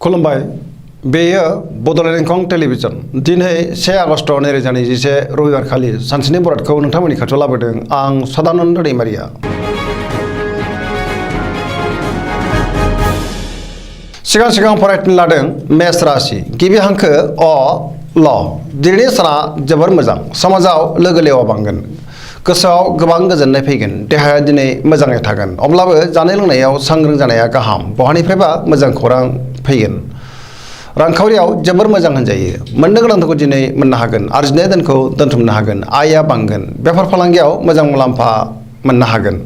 खुलुमबाय बेयो बड'लेण्ड इंखं टेलिभिजन दिनै 1 आगस्ट 2021 रबिबार खालि सानसेनि बरादखौ नोंथांमोननि खाथियाव लाबोदों आं सदानन्द दैमारिया। सिगां फरायनो लादों मेष राशि गिबि हांखो अ ल दिनैनि साना जोबोर मोजां समाजाव लोगो लेवा बांगोन गोसोआव गोबां गोजोननाय फैगोन देहाया दिनै मोजाङै थागोन अब्लाबो जानाय लोंनायाव सांग्रां जानाया गाहाम बहानिफ्रायबा मोजां खौरां फैगोन। रांखावरियाव जोबोर मोजां होनजायो मोननो गोनांखौ दिनै मोननो हागोन आरजिनाय धोनखौ दोनथुमनो हागोन आयआ बांगोन बेफार फालांगियाव मोजां मुलाम्फा मोननो हागोन।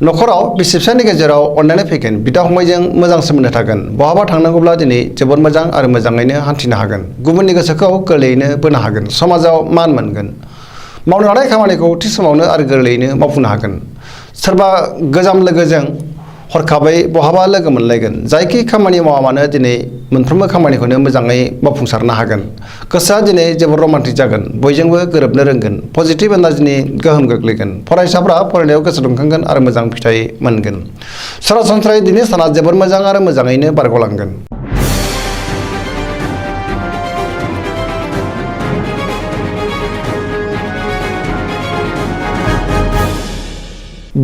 न'खराव बिसि फिसायनि गेजेराव अनलायनाय फैगोन बिदा फंबायजों मोजां सोमोन्दो थागोन बहाबा थांनांगौब्ला दिनै जोबोर मोजां आरो मोजाङैनो हान्थिनो हागोन गुबुननि गोसोखौ गोरलैयैनो बोनो हागोन समाजाव मान मोनगोन मावनो लानाय खामानिखौ थि समावनो आरो गोरलैयैनो मावफुंनो हागोन। सोरबा गोजाम लोगोजों हरखाबै बहाबा लोगो मोनलायगोन जायखि खामानि मावा मानो दिनै मोनफ्रोमबो खामानिखौनो मोजाङै मावफुंसारनो हागोन। गोसोआ दिनै जोबोर रमान्टिक जागोन बयजोंबो गोरोबनो रोंगोन पजिटिभ एनार्जिनि गोहोम गोग्लैगोन फरायसाफ्रा फरायनायाव गोसो दुंखांगोन आरो मोजां फिथाइ मोनगोन। सरासनस्रायै दिनै साना जोबोर मोजां आरो मोजाङैनो बारग'लांगोन।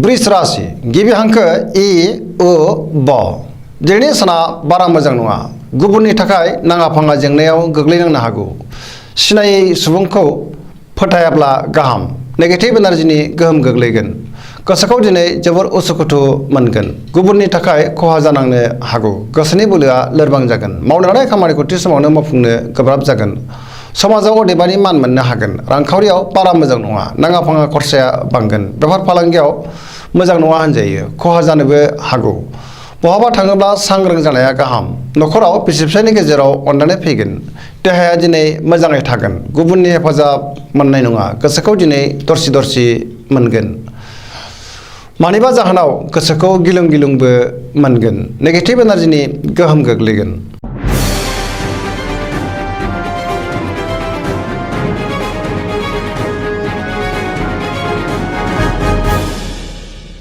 वृष राशि गिबि हांखो इ उ ब दिनैनि साना बारा मोजां नङा गुबुननि थाखाय नाङा फाङा जेंनायाव गोग्लैनांनो हागौ सिनायै सुबुंखौ फोथायाब्ला गाहाम नेगेटिभ एनार्जिनि गोहोम गोग्लैगोन गोसोखौ दिनै जोबोर उसुखुथु मोनगोन गुबुननि थाखाय खहा जानांनो हागौ गोसोनि बोलोआ लोरबां जागोन मावनो लानाय खामानिखौ थि समावनो मावफुंनो गोब्राब जागोन समाजाव अदेबानि मान मोननो हागोन रांखावरियाव बारा मोजां नङा नाङा फाङा खरसाया बांगोन बेफार फालांगियाव मोजां नङा होनजायो खहा जानोबो हागौ बहाबा थाङोब्ला सांग्रां जानाया गाहाम न'खराव बिसि फिसायनि गेजेराव अनलायनाय फैगोन देहाया दिनै मोजाङै थागोन गुबुननि हेफाजाब मोननाय नङा गोसोखौ दिनै दरसि मोनगोन मानिबा जाहोनाव गोसोखौ गिलुं गिलुंबो मोनगोन नेगेटिभ एनार्जिनि गोहोम गोग्लैगोन।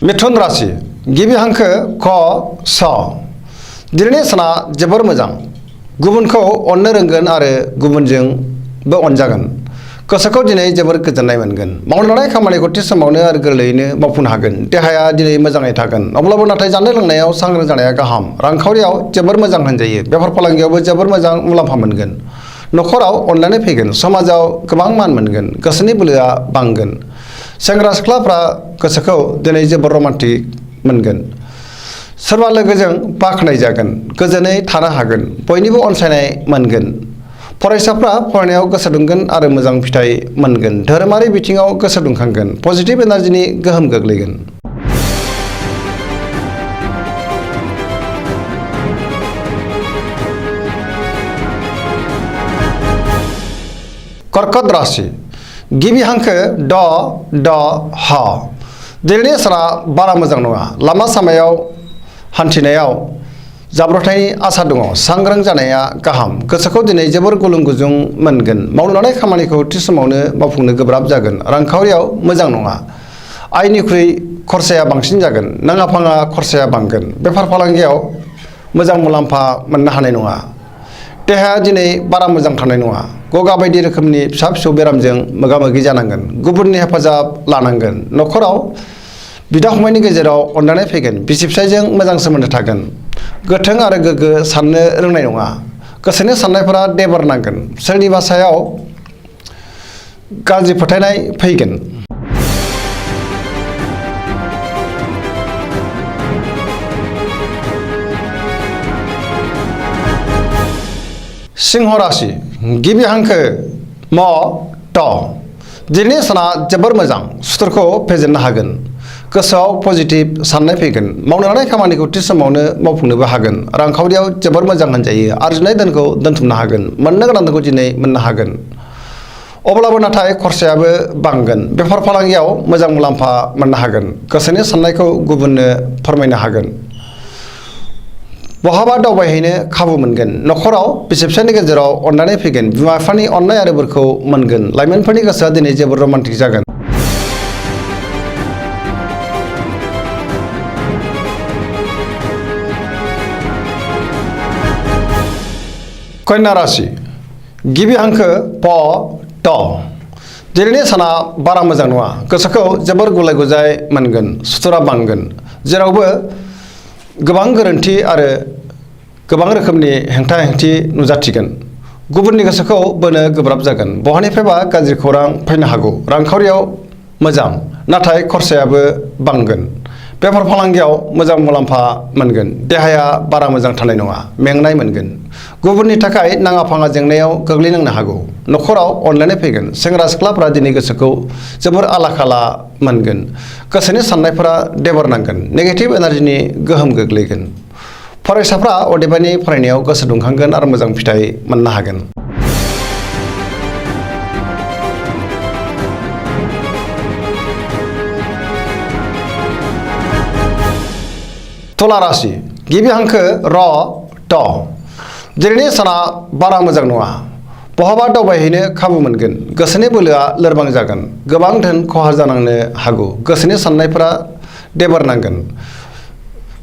मिथुन राशि गिबि हांखो क स दिनैनि साना जोबोर मोजां गुबुनखौ अननो रोंगोन आरो गुबुनजोंबो अनजागोन गोसोखौ दिनै जोबोर गोजोननाय मोनगोन मावनो लानाय खामानिखौ थि समावनो आरो गोरलैयैनो मावफुंनो हागोन देहाया दिनै मोजाङै थागोन अब्लाबो नाथाय जानाय लोंनायाव सांग्रां जानाया गाहाम रांखावरियाव जोबोर मोजां होनजायो बेफार फालांगियावबो जोबोर मोजां मुलाम्फा मोनगोन न'खराव अनलायनाय फैगोन समाजाव गोबां मान मोनगोन गोसोनि बोलोआ बांगोन सेंग्रा सिख्लाफ्रा गोसोखौ दिनै जोबोर रमान्टिक मोनगोन सोरबा लोगोजों बाख्नाय जागोन गोजोनै थानो हागोन बयनिबो अनसायनाय मोनगोन फरायसाफ्रा फरायनायाव गोसो दुंगोन आरो मोजां फिथाइ मोनगोन धोरोमारि बिथिङाव गोसो दुंखांगोन पजिटिभ एनार्जिनि गोहोम गोग्लैगोन। कर्कट राशि गिबि हांखो ड ह दिनैनि साना बारा मोजां नङा लामा सामायाव हान्थिनायाव जाब्रबथायनि आसा दङ सांग्रां जानाया गाहाम गोसोखौ दिनै जोबोर गुलुं गुजुं मोनगोन मावनो लानाय खामानिखौ थि समावनो मावफुंनो गोब्राब जागोन रांखावरियाव मोजां नङा आयनिख्रुइ खरसाया बांसिन जागोन नाङा फाङा खरसाया बांगोन बेफार फालांगियाव मोजां मुलाम्फा मोननो हानाय नङा देहाया दिनै बारा मोजां थानाय नङा गगा बायदि रोखोमनि फिसा फिसौ बेरामजों मोगा मोगि जानांगोन गुबुननि हेफाजाब लानांगोन न'खराव बिदा फंबायनि गेजेराव अनलायनाय फैगोन बिसि फिसायजों मोजां सोमोन्दो थागोन गोथों आरो गोग्गो साननो रोंनाय नङा गोसोनि साननायफोरा देबार नांगोन सोरनिबा सायाव गाज्रि फोथायनाय फैगोन। सिंह राशि गिबि हांखो म ट दिनैनि साना जोबोर मोजां सुथुरखौ फेजेननो हागोन गोसोआव पजिटिभ साननाय फैगोन मावनो लानाय खामानिखौ थि समावनो मावफुंनोबो हागोन रांखावरियाव जोबोर मोजां होनजायो आरजिनाय धोनखौ दोनथुमनो हागोन मोननो गोनांखौ दिनै मोननो हागोन अब्लाबो नाथाय खरसायाबो बांगोन बेफार फालांगियाव मोजां मुलाम्फा मोननो हागोन गोसोनि साननायखौ गुबुननो फोरमायनो हागोन बहाबा दावबायहैनो खाबु मोनगोन न'खराव बिसि फिसायनि गेजेराव अनलायनाय फैगोन बिमा बिफानि अननाय आरो बोरखौ मोनगोन लाइमोनफोरनि गोसोआ दिनै जोबोर रमान्टिक जागोन। कन्या राशि गिबि हांखो प ट दिनैनि साना बारा मोजां नङा गोसोखौ जोबोर गुलाय गुजाय मोनगोन सुथुरा बांगोन जेरावबो गोबां गोरोन्थि आरो गोबां रोखोमनि हेंथा हेंथि नुजाथिगोन गुबुननि गोसोखौ बोनो गोब्राब जागोन बहानिफ्रायबा गाज्रि खौरां फैनो हागौ रांखावरियाव मोजां नाथाय खरसायाबो बांगोन बेफार फालांगियाव मोजां मुलाम्फा मोनगोन देहाया बारा मोजां थानाय नङा मेंनाय मोनगोन गुबुननि थाखाय नाङा फाङा जेंनायाव गोग्लैनांनो हागौ नखराव अनलायनाय फैगोन सेंग्रा सिख्लाफोरा दिनै गोसोखौ जोबोर आला खाला मोनगोन गोसोनि साननायफोरा देबर नांगोन नेगेटिभ एनार्जिनि गोहोम गोग्लैगोन फरायसाफ्रा अदेबानि फरायनायाव गोसो दुंखांगोन आरो मोजां फिथाइ मोननो हागोन तुला राशि गिबि हांखो र ट दिनैनि साना बारा मोजां नङा बहाबा दावबायहैनो खाबु मोनगोन गोसोनि बोलोआ लोरबां जागोन गोबां धोन खहा जानांनो हागौ गोसोनि साननायफोरा देबर नांगोन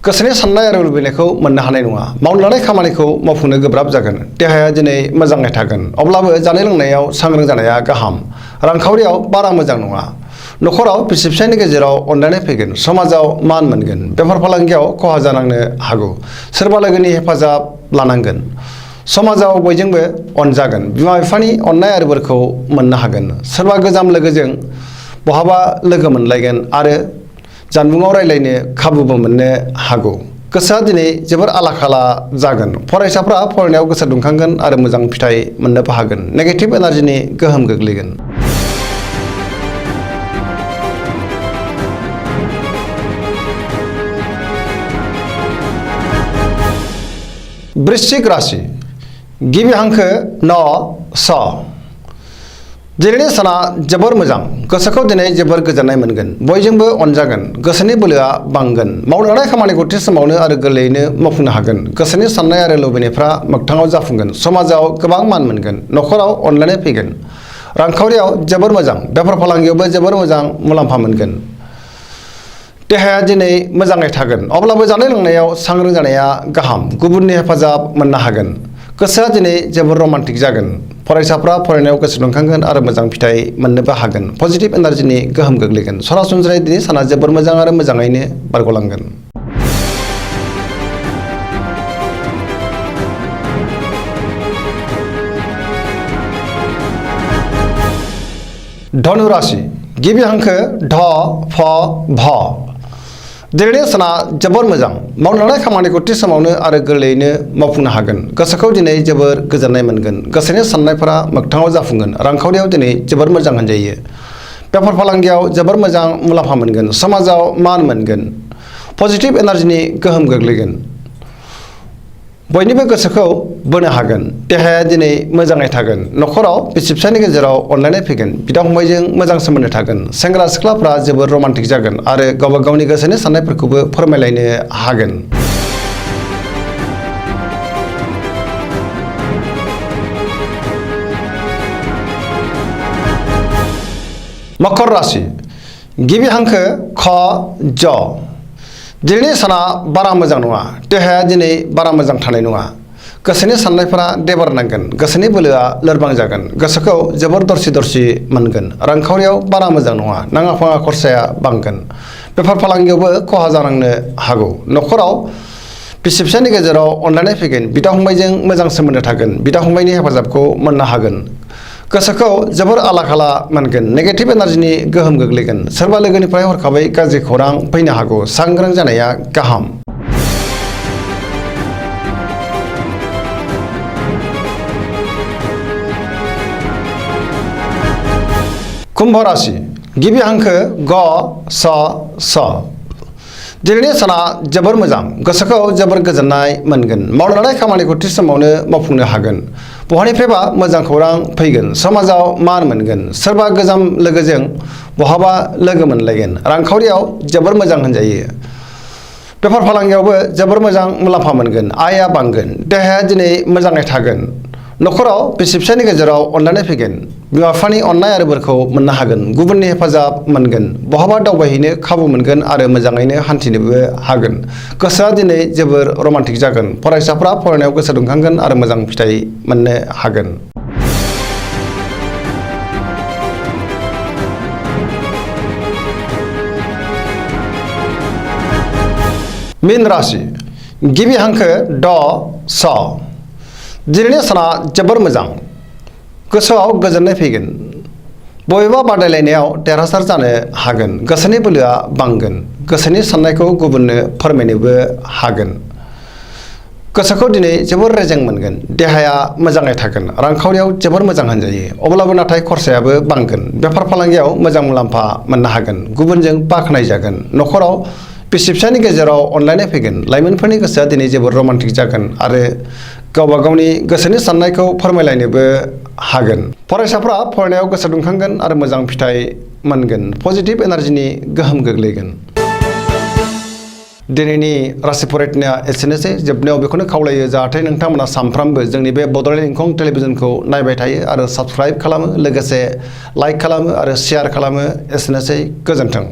गोसोनि साननाय आरो लुबैनायखौ मोननो हानाय नङा मावनो लानाय खामानिखौ मावफुंनो गोब्राब जागोन देहाया दिनै मोजाङै थागोन अब्लाबो जानाय लोंनायाव सांग्रां जानाया गाहाम रांखावरियाव बारा मोजां नङा नखराव बिसि फिसायनि गेजेराव अनलायनाय फैगोन समाजाव मान मोनगोन बेफार फालांगियाव खहा जानांनो हागौ सोरबा लोगोनि हेफाजाब लानांगोन समाजाव बयजोंबो अनजागोन बिमा बिफानि अननाय आरो बोरखौ मोननो हागोन सोरबा गोजाम लोगोजों बहाबा लोगो मोनलायगोन आरो जानबुङाव रायलायनो खाबुबो मोननो हागौ गोसोआ दिनै जोबोर आला खाला जागोन फरायसाफ्रा फरायनायाव गोसो दुंखांगोन आरो मोजां फिथाइ मोननोबो हागोन नेगेटिभ एनार्जिनि गोहोम गोग्लैगोन वृश्चिक राशि गिबि हांखो न स दिनैनि साना जोबोर मोजां गोसोखौ दिनै जोबोर गोजोननाय मोनगोन बयजोंबो अनजागोन गोसोनि बोलोआ बांगोन मावनो लानाय खामानिखौ थि समावनो आरो गोरलैयैनो मावफुंनो हागोन गोसोनि साननाय आरो लुबैनायफ्रा मोगथाङाव जाफुंगोन समाजाव गोबां मान मोनगोन नखराव अनलायनाय फैगोन रांखावरियाव जोबोर मोजां बेफार फालांगियावबो जोबोर मोजां मुलाम्फा मोनगोन देहाया दिनै मोजाङै थागोन अब्लाबो जानाय लोंनायाव सांग्रां जानाया गाहाम गुबुननि हेफाजाब मोननो हागोन गोसोआ दिनै जोबोर रमान्टिक जागोन फरायसाफ्रा फरायनायाव गोसो दुंखांगोन आरो मोजां फिथाइ मोननोबो हागोन पजिटिभ एनार्जिनि गोहोम गोग्लैगोन सरासनस्रायै दिनै साना जोबोर मोजां आरो मोजाङैनो बारग'लांगोन धनु राशि गिबि हांखो ढ फ भ दिनैनि साना जोबोर मोजां मावनो लानाय खामानिखौ थि समावनो आरो गोरलैयैनो मावफुंनो हागोन गोसोखौ दिनै जोबोर गोजोननाय मोनगोन गोसोनि साननायफोरा मोगथाङाव जाफुंगोन रांखावरियाव दिनै जोबोर मोजां होनजायो बेफार फालांगियाव जोबोर मोजां मुलाम्फा मोनगोन समाजाव मान मोनगोन पजिटिभ एनार्जिनि गोहोम गोग्लैगोन बयनिबो गोसोखौ बोनो हागोन देहाया दिनै मोजाङै थागोन नखराव बिसि फिसायनि गेजेराव अनलायनाय फैगोन बिदा फंबायजों मोजां सोमोन्दो थागोन सेंग्रा सिख्लाफ्रा जोबोर रमान्टिक जागोन आरो गावबा गावनि गोसोनि साननायफोरखौबो फोरमायलायनो हागोन मकर राशि गिबि हांखो ख ज दिनैनि साना बारा मोजां नङा देहाया दिनै बारा मोजां थानाय नङा गोसोनि साननायफोरा देबार नांगोन गोसोनि बोलोआ लोरबां जागोन गोसोखौ जोबोर दरसि दरसि मोनगोन रांखावरियाव बारा मोजां नङा नाङा फाङा खरसाया बांगोन बेफार फालांगियावबो खहा जानांनो हागौ नखराव बिसि फिसायनि गेजेराव अनलायनाय फैगोन बिदा फंबायजों मोजां सोमोन्दो थागोन बिदा फंबायनि हेफाजाबखौ मोननो हागोन गोसोखौ जोबोर आला खाला मोनगोन नेगेटिभ एनार्जिनि गोहोम गोग्लैगोन सोरबा लोगोनिफ्राय हरखाबै गाज्रि खौरां फैनो हागौ सांग्रां जानाया गाहाम कुम्भ राशि गिबि हांखो ग स स दिनैनि साना जोबोर मोजां गोसोखौ जोबोर गोजोननाय मोनगोन मावनो लानाय खामानिखौ थि समावनो मावफुंनो हागोन बहानिफ्रायबा मोजां खौरां फैगोन समाजाव मान मोनगोन सोरबा गोजाम लोगोजों बहाबा लोगो मोनलायगोन रांखावरियाव जोबोर मोजां होनजायो बेफार फालांगियावबो जोबोर मोजां मुलाम्फा मोनगोन आयआ बांगोन देहाया दिनै मोजाङै थागोन न'खराव बिसि फिसायनि गेजेराव अनलायनाय फैगोन। बिमा बिफानि अननाय आरो बोरखौ मोननो हागोन। गुबुननि हेफाजाब मोनगोन। बहाबा दावबायहैनो खाबु मोनगोन आरो मोजाङैनो हान्थिनोबो हागोन। गोसोआ दिनै जोबोर रमान्टिक जागोन। फरायसाफ्रा फरायनायाव गोसो दुंखांगोन आरो मोजां फिथाइ मोननो हागोन। मीन राशि गिबि हांखो ड स। दिनैनि साना जोबोर मोजां। गोसोआव गोजोननाय फैगोन। बबेबा बादायलायनायाव देरहासार जानो हागोन। गोसोनि बोलोआ बांगोन। गोसोनि साननायखौ गुबुननो फोरमायनोबो हागोन। गोसोखौ दिनै जोबोर रेजें मोनगोन। देहाया मोजाङै थागोन। रांखावरियाव जोबोर मोजां होनजायो। अब्लाबो नाथाय खरसायाबो बांगोन। बेफार फालांगियाव मोजां मुलाम्फा मोननो हागोन। गुबुनजों बाख्नायजागोन। न'खराव बिसि फिसायनि गेजेराव अनलायनाय फैगोन। लाइमोनफोरनि गोसोआ दिनै जोबोर रमान्टिक जागोन आरो गावबा गावनि गोसोनि साननायखौ फोरमायलायनोबो हागोन। फरायसाफ्रा फरायनायाव गोसो दुंखांगोन आरो मोजां फिथाइ मोनगोन। पजिटिभ एनार्जिनि गोहोम गोग्लैगोन। दिनैनि राशि फरायनाया एसेनोसै। जोबनायाव बेखौनो खावलायो जाहाथे नोंथांमोना सानफ्रामबो जोंनि बे बड'लेण्ड इंखं टेलिभिजनखौ नायबाय थायो आरो साबस्क्राइब खालामो, लोगोसे लाइक खालामो आरो शेयार खालामो। एसेनोसै, गोजोन्थों।